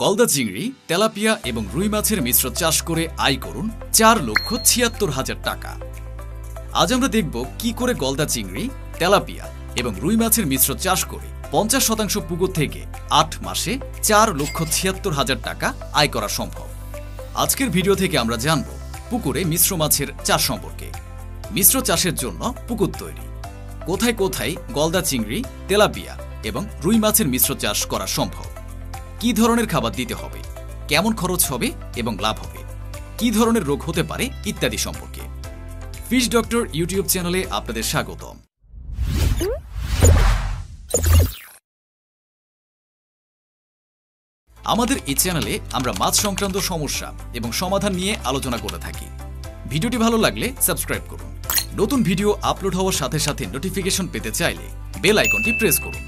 গলদা চিংড়ি, তেলাপিয়া এবং রুই মাছের মিশ্র চাষ করে আয় করুন 4,76,000 টাকা। আজ আমরা দেখব কি করে গলদা চিংড়ি, তেলাপিয়া এবং রুই মাছের মিশ্র চাষ করে 50% পুকুর থেকে 8 মাসে 4,76,000 টাকা আয় করা সম্ভব। আজকের ভিডিও থেকে আমরা জানব পুকুরে মিশ্র মাছের চাষ সম্পর্কে, মিশ্র চাষের জন্য পুকুর তৈরি, কোথায় কোথায় গলদা চিংড়ি, তেলাপিয়া এবং রুই মাছের মিশ্র চাষ করা সম্ভব, কি ধরনের খাবার দিতে হবে, কেমন খরচ হবে এবং লাভ হবে, কি ধরনের রোগ হতে পারে ইত্যাদি সম্পর্কে। ফিশ ডক্টর ইউটিউব চ্যানেলে আপনাদের স্বাগতম। আমাদের এই চ্যানেলে আমরা মাছ সংক্রান্ত সমস্যা এবং সমাধান নিয়ে আলোচনা করে থাকি। ভিডিওটি ভালো লাগলে সাবস্ক্রাইব করুন। নতুন ভিডিও আপলোড হওয়ার সাথে সাথে নোটিফিকেশন পেতে চাইলে বেল আইকনটি প্রেস করুন।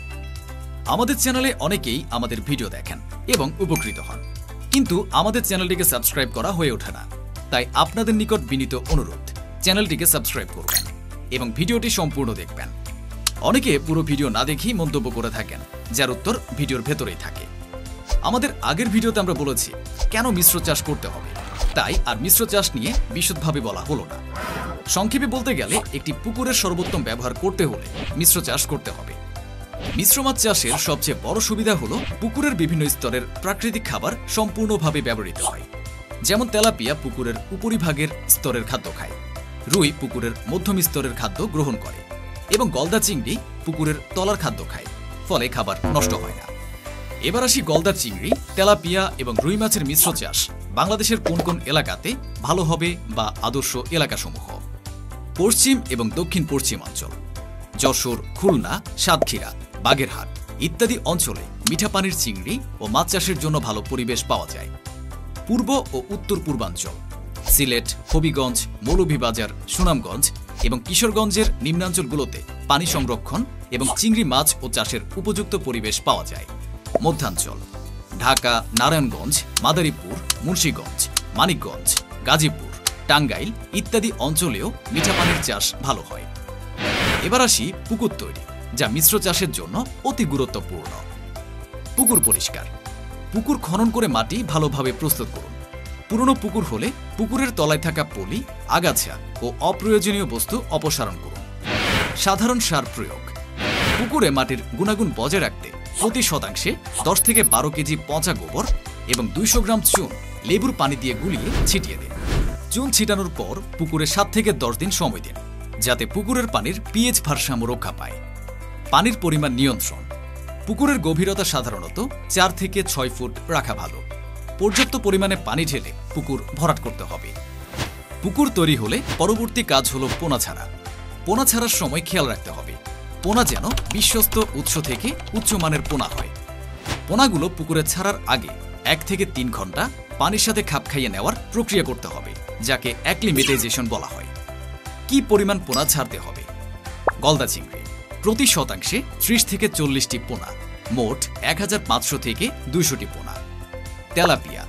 আমাদের চ্যানেলে অনেকেই আমাদের ভিডিও দেখেন এবং উপকৃত হন, কিন্তু আমাদের চ্যানেলটিকে সাবস্ক্রাইব করা হয়ে ওঠে না। তাই আপনাদের নিকট বিনীত অনুরোধ, চ্যানেলটিকে সাবস্ক্রাইব করবেন এবং ভিডিওটি সম্পূর্ণ দেখবেন। অনেকে পুরো ভিডিও না দেখেই মন্তব্য করে থাকেন, যার উত্তর ভিডিওর ভেতরেই থাকে। আমাদের আগের ভিডিওতে আমরা বলেছি কেন মিশ্র চাষ করতে হবে, তাই আর মিশ্র চাষ নিয়ে বিশদভাবে বলা হলো না। সংক্ষেপে বলতে গেলে একটি পুকুরের সর্বোত্তম ব্যবহার করতে হলে মিশ্র চাষ করতে হবে। মিশ্র মাছ চাষের সবচেয়ে বড় সুবিধা হলো পুকুরের বিভিন্ন স্তরের প্রাকৃতিক খাবার সম্পূর্ণভাবে ব্যবহৃত হয়। যেমন তেলাপিয়া পুকুরের উপরিভাগের স্তরের খাদ্য খায়, রুই পুকুরের মধ্যম স্তরের খাদ্য গ্রহণ করে এবং গলদা চিংড়ি পুকুরের তলার খাদ্য খায়, ফলে খাবার নষ্ট হয় না। এবার আসি গলদা চিংড়ি, তেলাপিয়া এবং রুই মাছের মিশ্র চাষ বাংলাদেশের কোন কোন এলাকাতে ভালো হবে বা আদর্শ এলাকাসমূহ। পশ্চিম এবং দক্ষিণ পশ্চিমাঞ্চল, যশোর, খুলনা, সাতক্ষীরা, বাগেরহাট ইত্যাদি অঞ্চলে মিঠা পানির চিংড়ি ও মাছ চাষের জন্য ভালো পরিবেশ পাওয়া যায়। পূর্ব ও উত্তর পূর্বাঞ্চল, সিলেট, হবিগঞ্জ, মৌলভীবাজার, সুনামগঞ্জ এবং কিশোরগঞ্জের নিম্নাঞ্চলগুলোতে পানি সংরক্ষণ এবং চিংড়ি মাছ ও চাষের উপযুক্ত পরিবেশ পাওয়া যায়। মধ্যাঞ্চল, ঢাকা, নারায়ণগঞ্জ, মাদারীপুর, মুন্সিগঞ্জ, মানিকগঞ্জ, গাজীপুর, টাঙ্গাইল ইত্যাদি অঞ্চলেও মিঠা পানির চাষ ভালো হয়। এবার আসি পুকুর তৈরি, যা মিশ্র চাষের জন্য অতি গুরুত্বপূর্ণ। পুকুর পরিষ্কার, পুকুর খনন করে মাটি ভালোভাবে প্রস্তুত করুন। পুরনো পুকুর হলে পুকুরের তলায় থাকা পলি, আগাছা ও অপ্রয়োজনীয় বস্তু অপসারণ করুন। সাধারণ সার প্রয়োগ, পুকুরে মাটির গুণাগুণ বজায় রাখতে প্রতি শতাংশে 10 থেকে 12 কেজি পচা গোবর এবং 200 গ্রাম চুন লেবুর পানি দিয়ে গুলিয়ে ছিটিয়ে দিন। চুন ছিটানোর পর পুকুরে 7 থেকে 10 দিন সময় দিন, যাতে পুকুরের পানির পিএইচ ভারসাম্য রক্ষা পায়। পানির পরিমাণ নিয়ন্ত্রণ, পুকুরের গভীরতা সাধারণত 4 থেকে 6 ফুট রাখা ভালো। পর্যাপ্ত পরিমাণে পানি ঢেলে পুকুর ভরাট করতে হবে। পুকুর তৈরি হলে পরবর্তী কাজ হলো পোনা ছাড়া। পোনা ছাড়ার সময় খেয়াল রাখতে হবে পোনা যেন বিশ্বস্ত উৎস থেকে উচ্চমানের পোনা হয়। পোনাগুলো পুকুরে ছাড়ার আগে 1 থেকে 3 ঘন্টা পানির সাথে খাপ খাইয়ে নেওয়ার প্রক্রিয়া করতে হবে, যাকে অ্যাক্লিমেটাইজেশন বলা হয়। কি পরিমাণ পোনা ছাড়তে হবে? গলদা চিংড়ি প্রতি শতাংশে 30 থেকে 40টি পোনা, মোট 1500 থেকে 200টি পোনা। তেলাপিয়া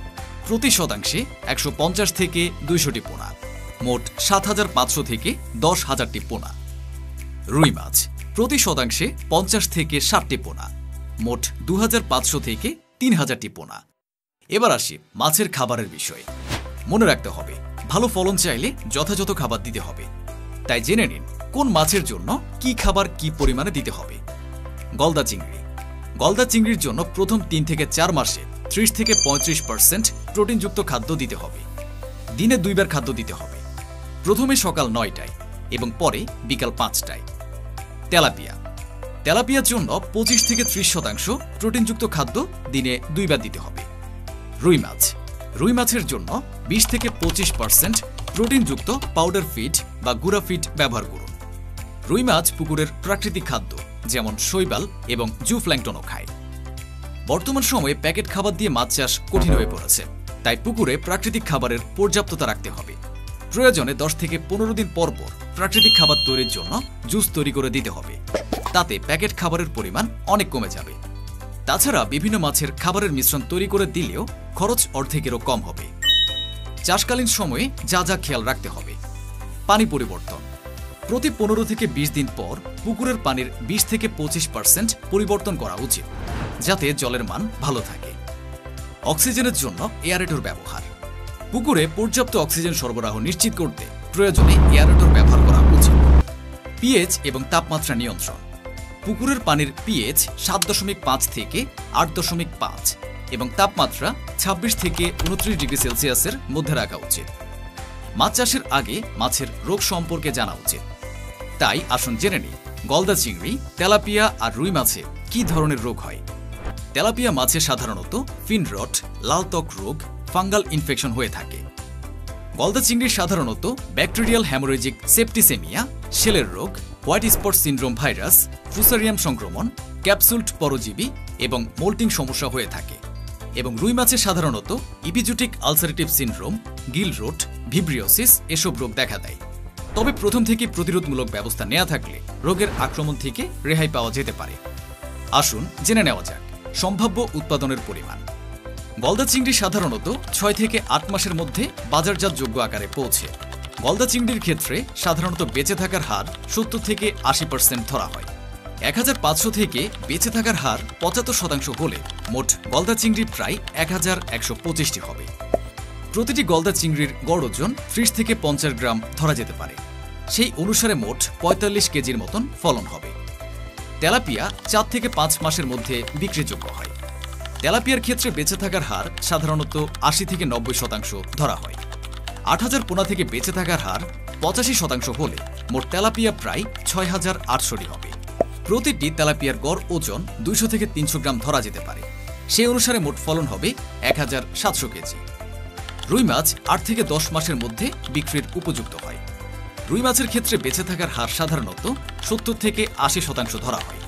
প্রতি শতাংশে 150 থেকে 200টি পোনা, মোট 7500 থেকে 10,000টি পোনা। রুই মাছ প্রতি শতাংশে 50 থেকে 60টি পোনা, মোট 2500 থেকে 3000টি পোনা। এবার আসি মাছের খাবারের বিষয়ে। মনে রাখতে হবে ভালো ফলন চাইলে যথাযথ খাবার দিতে হবে। তাই জেনে নিন কোন মাছের জন্য কি খাবার কি পরিমাণে দিতে হবে। গলদা চিংড়ি, গলদা চিংড়ির জন্য প্রথম 3 থেকে 4 মাসে 30 থেকে 35% প্রোটিনযুক্ত খাদ্য দিতে হবে। দিনে 2 বার খাদ্য দিতে হবে, প্রথমে সকাল 9টায় এবং পরে বিকাল 5টায়। তেলাপিয়া, তেলাপিয়ার জন্য 25 থেকে 30% প্রোটিনযুক্ত খাদ্য দিনে 2 বার দিতে হবে। রুই মাছ, রুই মাছের জন্য 20 থেকে 25% প্রোটিনযুক্ত পাউডার ফিড বা গুঁড়া ফিড ব্যবহার করুন। রুই মাছ পুকুরের প্রাকৃতিক খাদ্য, যেমন শৈবাল এবং জুফ্ল্যাংটনও খায়। বর্তমান সময়ে প্যাকেট খাবার দিয়ে মাছ চাষ কঠিন হয়ে পড়েছে, তাই পুকুরে প্রাকৃতিক খাবারের পর্যাপ্ততা রাখতে হবে। প্রয়োজনে 10 থেকে 15 দিন পর পর প্রাকৃতিক খাবার তৈরির জন্য জুস তৈরি করে দিতে হবে। তাতে প্যাকেট খাবারের পরিমাণ অনেক কমে যাবে। তাছাড়া বিভিন্ন মাছের খাবারের মিশ্রণ তৈরি করে দিলেও খরচ অর্ধেকেরও কম হবে। চাষকালীন সময়ে যা যা খেয়াল রাখতে হবে। পানি পরিবর্তন, প্রতি 15 থেকে 20 দিন পর পুকুরের পানির 20 থেকে 25% পরিবর্তন করা উচিত, যাতে জলের মান ভালো থাকে। অক্সিজেনের জন্য এয়ারেটর ব্যবহার। পুকুরে পর্যাপ্ত অক্সিজেন সরবরাহ নিশ্চিত করতে প্রয়োজনে এয়ারেটর ব্যবহার করা উচিত। পিএইচ এবং তাপমাত্রা নিয়ন্ত্রণ। পুকুরের পানির পিএইচ 7.5 থেকে 8.5 এবং তাপমাত্রা 26 থেকে 29 ডিগ্রি সেলসিয়াসের মধ্যে রাখা উচিত। মাছ চাষের আগে মাছের রোগ সম্পর্কে জানা উচিত। তাই আসুন জেনে নিই গলদা চিংড়ি, তেলাপিয়া আর রুই মাছে কী ধরনের রোগ হয়। তেলাপিয়া মাছে সাধারণত ফিন রট, লাল ত্বক রোগ, ফাঙ্গাল ইনফেকশন হয়ে থাকে। গলদা চিংড়ির সাধারণত ব্যাকটেরিয়াল হ্যামোরেজিক সেপ্টিসেমিয়া, শেলের রোগ, white spot syndrome virus, fusarium সংক্রমণ, ক্যাপসুলড পরজীবী এবং মোল্টিং সমস্যা হয়ে থাকে। এবং রুই মাছে সাধারণত ইপিজুটিক আলসারেটিভ সিনড্রোম, গিল রোট, ভিব্রিওসিস এসব রোগ দেখা দেয়। তবে প্রথম থেকে প্রতিরোধমূলক ব্যবস্থা নেওয়া থাকলে রোগের আক্রমণ থেকে রেহাই পাওয়া যেতে পারে। আসুন জেনে নেওয়া যাক সম্ভাব্য উৎপাদনের পরিমাণ। গলদা চিংড়ি সাধারণত 6 থেকে 8 মাসের মধ্যে বাজারজাতযোগ্য আকারে পৌঁছে। গলদা চিংড়ির ক্ষেত্রে সাধারণত বেঁচে থাকার হার 70 থেকে 80% ধরা হয়। 1500 থেকে বেঁচে থাকার হার 75% হলে মোট গলদা চিংড়ি প্রায় 1125টি হবে। প্রতিটি গলদা চিংড়ির গড় ওজন 30 থেকে 50 গ্রাম ধরা যেতে পারে। সেই অনুসারে মোট 45 কেজির মতন ফলন হবে। তেলাপিয়া 4 থেকে 5 মাসের মধ্যে বিক্রিযোগ্য হয়। তেলাপিয়ার ক্ষেত্রে বেঁচে থাকার হার সাধারণত 80 থেকে 90% ধরা হয়। 8000 পোনা থেকে বেঁচে থাকার হার 85% হলে মোট তেলাপিয়া প্রায় 6800টি হবে। প্রতিটি তেলাপিয়ার গড় ওজন 200 থেকে 300 গ্রাম ধরা যেতে পারে। সেই অনুসারে মোট ফলন হবে 1700 কেজি। রুই মাছ 8 থেকে 10 মাসের মধ্যে বিক্রির উপযুক্ত হয়। রুই মাছের ক্ষেত্রে বেঁচে থাকার হার সাধারণত 70 থেকে 80% ধরা হয়।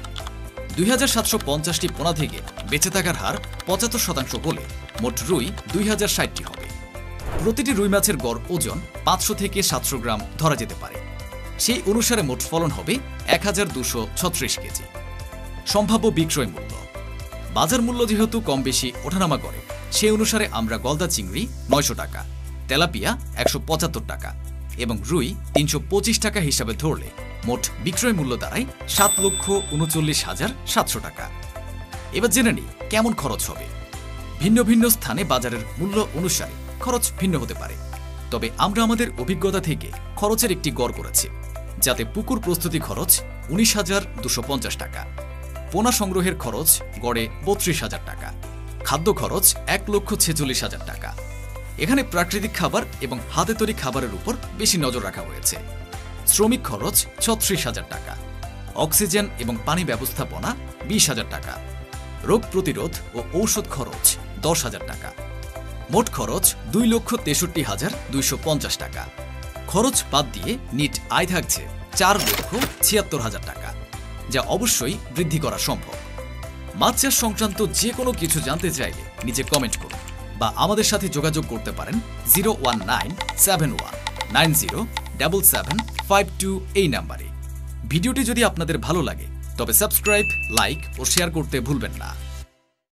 2750টি পোনা থেকে বেঁচে থাকার হার 75% হলে মোট রুই 2060টি হবে। প্রতিটি রুই মাছের গড় ওজন 500 থেকে 700 গ্রাম ধরা যেতে পারে। সেই অনুসারে মোট ফলন হবে 1236 কেজি। সম্ভাব্য বিক্রয় মূল্য। বাজার মূল্য যেহেতু কম বেশি ওঠানামা করে, সেই অনুসারে আমরা গলদা চিংড়ি 900 টাকা, তেলাপিয়া 175 টাকা এবং রুই 325 টাকা হিসাবে ধরলে মোট বিক্রয় মূল্য দাঁড়ায় 7,39,700 টাকা। এবার জেনে নিই কেমন খরচ হবে। ভিন্ন ভিন্ন স্থানে বাজারের মূল্য অনুসারে খরচ ভিন্ন হতে পারে। তবে আমরা আমাদের অভিজ্ঞতা থেকে খরচের একটি গড় করেছি, যাতে পুকুর প্রস্তুতি খরচ 19,250 টাকা, পোনা সংগ্রহের খরচ গড়ে 32,000 টাকা, খাদ্য খরচ 1,46,000 টাকা। এখানে প্রাকৃতিক খাবার এবং হাতে তৈরি খাবারের উপর বেশি নজর রাখা হয়েছে। শ্রমিক খরচ 36,000 টাকা, অক্সিজেন এবং পানি ব্যবস্থাপনা 20,000 টাকা, রোগ প্রতিরোধ ও ঔষধ খরচ 10,000 টাকা। মোট খরচ 2,63,250 টাকা। খরচ বাদ দিয়ে নিট আয় থাকছে 4,76,000 টাকা, যা অবশ্যই বৃদ্ধি করা সম্ভব। মাছ চাষ সংক্রান্ত যে কোনো কিছু জানতে চাইলে নিচে কমেন্ট করুন বা আমাদের সাথে যোগাযোগ করতে পারেন 01971907752 এই নাম্বারে। ভিডিওটি যদি আপনাদের ভালো লাগে তবে সাবস্ক্রাইব, লাইক ও শেয়ার করতে ভুলবেন না।